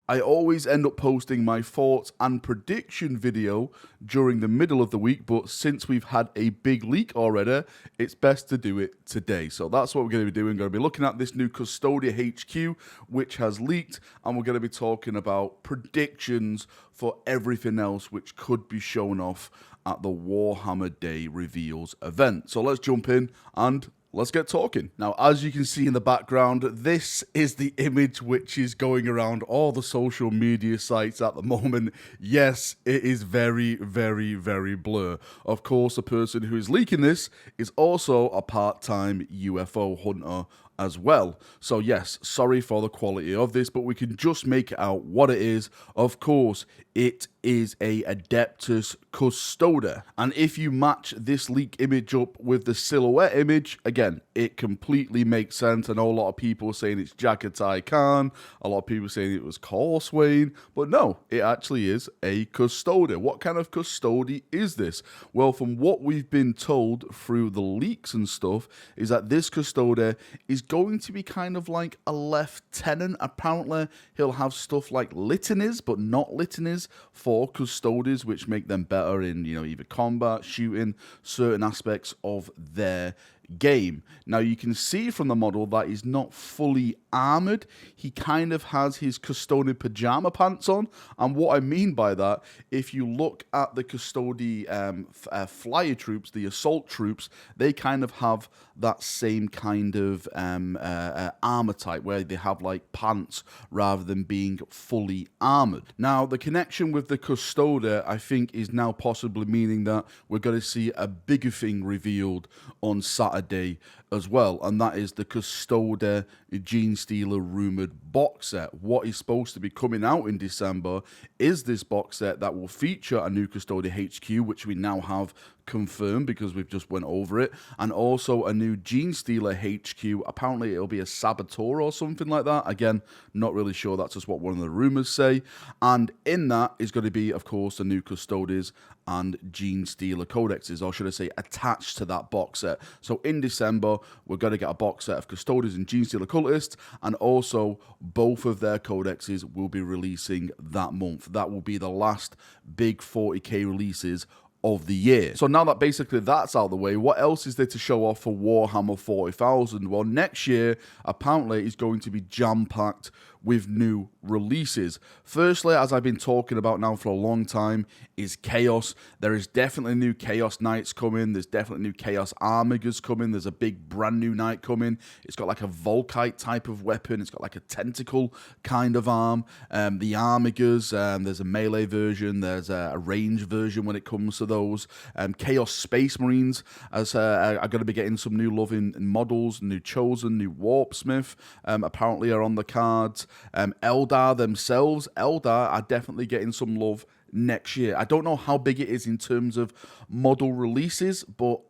I always end up posting my thoughts and prediction video during the middle of the week, but since we've had a big leak already, it's best to do it today. So that's what we're going to be doing. We're going to be looking at this new Custodia HQ, which has leaked, and we're going to be talking about predictions for everything else which could be shown off at the Warhammer Day Reveals event. So let's jump in and let's get talking. Now, as you can see in the background, this is the image which is going around all the social media sites at the moment. Yes, it is very, very, very blur. Of course, the person who is leaking this is also a part-time UFO hunter as well. So yes, sorry for the quality of this, but we can just make out what it is. Of course, it is a Adeptus Custodes. And if you match this leak image up with the silhouette image, again, it completely makes sense. I know a lot of people are saying it's Jaggertai Khan, a lot of people saying it was Corswain, but no, it actually is a Custodes. What kind of Custodes is this? Well, from what we've been told through the leaks and stuff, is that this Custodes is going to be kind of like a lieutenant. Apparently, he'll have stuff like litanies, but not litanies for Custodes, which make them better in, either combat, shooting, certain aspects of their game. Now, you can see from the model that he's not fully armored. He kind of has his custodian pajama pants on. And what I mean by that, if you look at the Custodes flyer troops, the assault troops, they kind of have that same kind of armor type where they have like pants rather than being fully armored. Now, the connection with the Custodes, I think, is now possibly meaning that we're going to see a bigger thing revealed on Saturday as well, and that is the Custodes Genestealer rumored box set. What is supposed to be coming out in December is this box set that will feature a new Custodes HQ, which we now have confirmed because we've just went over it, and also a new Genestealer HQ. Apparently it'll be a Saboteur or something like that. Again, not really sure, that's just what one of the rumors say. And in that is going to be, of course, the new Custodes and Genestealer codexes, or should I say attached to that box set. So in December, we're going to get a box set of Custodes and Genestealer cultists, and also both of their codexes will be releasing that month. That will be the last big 40k releases of the year. So now that basically that's out of the way, what else is there to show off for Warhammer 40,000? Well, next year apparently is going to be jam-packed with new releases. Firstly, as I've been talking about now for a long time, is Chaos. There is definitely new Chaos Knights coming. There's definitely new Chaos Armigers coming. There's a big brand new knight coming. It's got like a Volkite type of weapon. It's got like a tentacle kind of arm. The Armigers, there's a melee version. There's a range version when it comes to those. Chaos Space Marines are going to be getting some new love in models. New Chosen, new Warpsmith apparently are on the cards. Eldar themselves, Eldar are definitely getting some love next year. I don't know how big it is in terms of model releases, but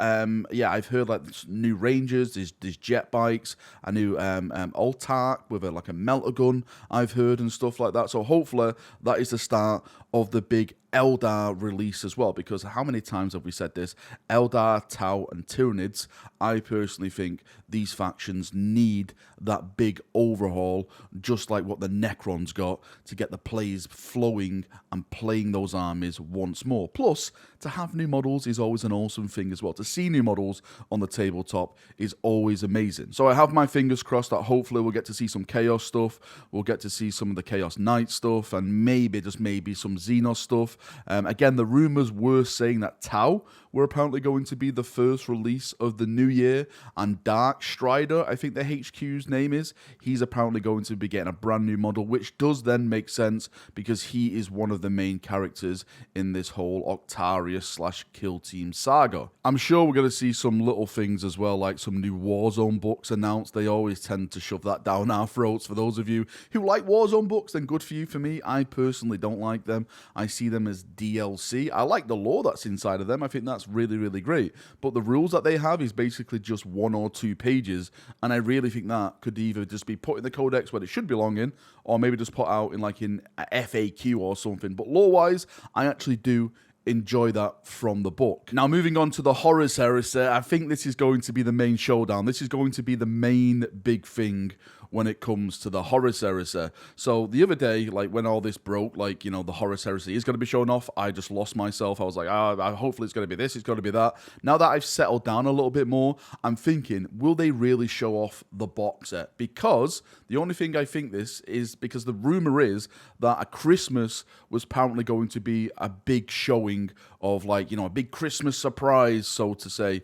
yeah, I've heard like new Rangers, there's jet bikes, a new Altark with like a melter gun I've heard and stuff like that. So hopefully that is the start of the big Eldar release as well, because how many times have we said this? Eldar, Tau, and Tyranids, I personally think these factions need that big overhaul, just like what the Necrons got, to get the plays flowing and playing those armies once more. Plus, to have new models is always an awesome thing as well. To see new models on the tabletop is always amazing. So I have my fingers crossed that hopefully we'll get to see some Chaos stuff, we'll get to see some of the Chaos Knight stuff, and maybe, just maybe, some Xenos stuff. Again, the rumors were saying that Tau were apparently going to be the first release of the new year, and Dark Strider, I think the HQ's name is, he's apparently going to be getting a brand new model, which does then make sense because he is one of the main characters in this whole Octarius / Kill Team saga. I'm sure we're going to see some little things as well, like some new Warzone books announced. They always tend to shove that down our throats. For those of you who like Warzone books, then good for you. For me, I personally don't like them. I see them as DLC. I like the lore that's inside of them. I think that's really, really great. But the rules that they have is basically just 1 or 2 pages, and I really think that could either just be put in the codex where it should belong in, or maybe just put out in like in a FAQ or something. But lore-wise, I actually do enjoy that from the book. Now, moving on to the Horus Heresy, I think this is going to be the main showdown. This is going to be the main big thing when it comes to the Horus Heresy. So the other day, like when all this broke, like, you know, the Horus Heresy is going to be shown off, I just lost myself. I was like, hopefully it's going to be this, it's going to be that. Now that I've settled down a little bit more, I'm thinking, will they really show off the box set? Because the only thing I think this is because the rumor is that at Christmas was apparently going to be a big showing of, like, you know, a big Christmas surprise, so to say,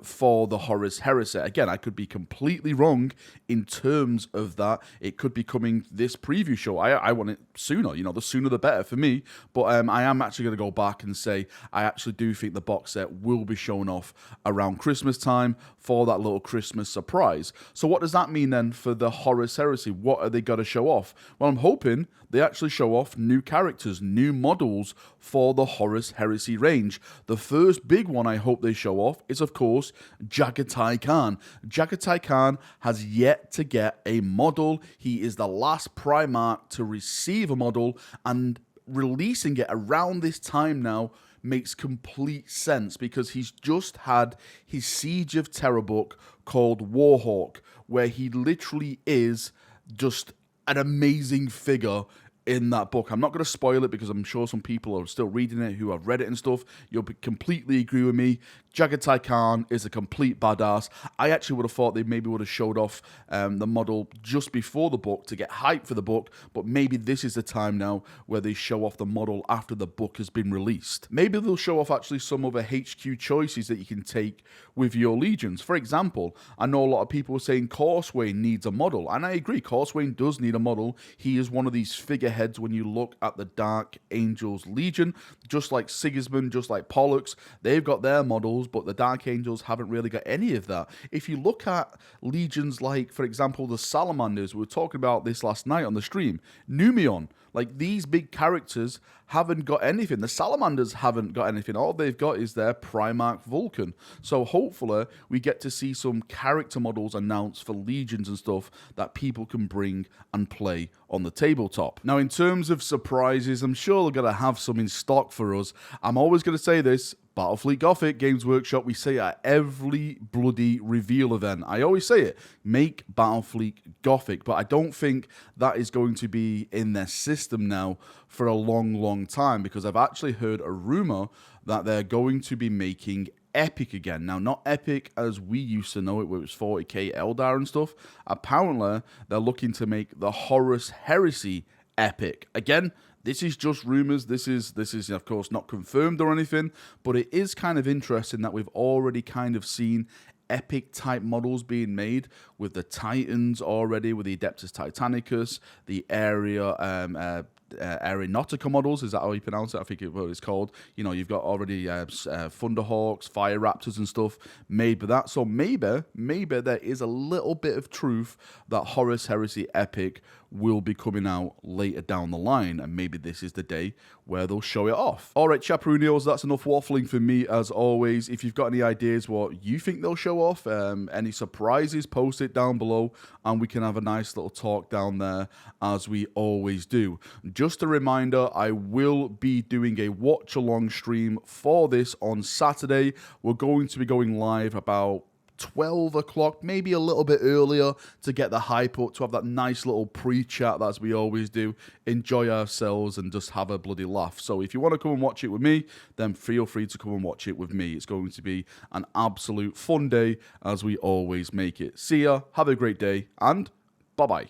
for the Horus Heresy. Again, I could be completely wrong in terms of that. It could be coming this preview show. I want it sooner, you know, the sooner the better for me. But I am actually going to go back and say I actually do think the box set will be shown off around Christmas time for that little Christmas surprise. So what does that mean then for the Horus Heresy? What are they going to show off? Well, I'm hoping they actually show off new characters, new models for the Horus Heresy range. The first big one I hope they show off is, of course, Jaggertai Khan. Jaggertai Khan has yet to get a model. He is the last Primarch to receive a model, and releasing it around this time now makes complete sense because he's just had his Siege of Terror book called Warhawk, where he literally is just an amazing figure in that book. I'm not going to spoil it because I'm sure some people are still reading it who have read it and stuff. You'll completely agree with me. Jaggertai Khan is a complete badass. I actually would have thought they maybe would have showed off the model just before the book to get hype for the book, but maybe this is the time now where they show off the model after the book has been released. Maybe they'll show off actually some other HQ choices that you can take with your legions. For example, I know a lot of people are saying Corswain needs a model, and I agree, Corswain does need a model. He is one of these figureheads when you look at the Dark Angels Legion, just like Sigismund, just like Pollux, they've got their models, but the Dark Angels haven't really got any of that. If you look at legions like, for example, the Salamanders, we were talking about this last night on the stream, Numion, like these big characters haven't got anything. The Salamanders haven't got anything. All they've got is their Primarch Vulcan. So hopefully we get to see some character models announced for legions and stuff that people can bring and play on the tabletop. Now, in terms of surprises, I'm sure they're going to have some in stock for us. I'm always going to say this, Battlefleet Gothic, Games Workshop, we say at every bloody reveal event. I always say it, make Battlefleet Gothic, but I don't think that is going to be in their system now for a long, long time, because I've actually heard a rumor that they're going to be making Epic again. Now, not Epic as we used to know it, where it was 40k Eldar and stuff. Apparently, they're looking to make the Horus Heresy Epic. Again, this is just rumors. This is of course not confirmed or anything, but it is kind of interesting that we've already kind of seen epic type models being made with the Titans already, with the Adeptus Titanicus, the Aeronautica models. Is that how you pronounce it? I think it's called. You know, you've got already Thunderhawks, Fire Raptors and stuff made with that. So maybe there is a little bit of truth that Horus Heresy Epic will be coming out later down the line, and maybe this is the day where they'll show it off. All right, Chaperonios, that's enough waffling for me as always. If you've got any ideas what you think they'll show off, any surprises, post it down below, and we can have a nice little talk down there as we always do. Just a reminder, I will be doing a watch-along stream for this on Saturday. We're going to be going live about 12 o'clock, maybe a little bit earlier, to get the hype up, to have that nice little pre-chat as we always do, enjoy ourselves and just have a bloody laugh. So if you want to come and watch it with me, then feel free to come and watch it with me. It's going to be an absolute fun day as we always make it. See ya, have a great day, and bye-bye.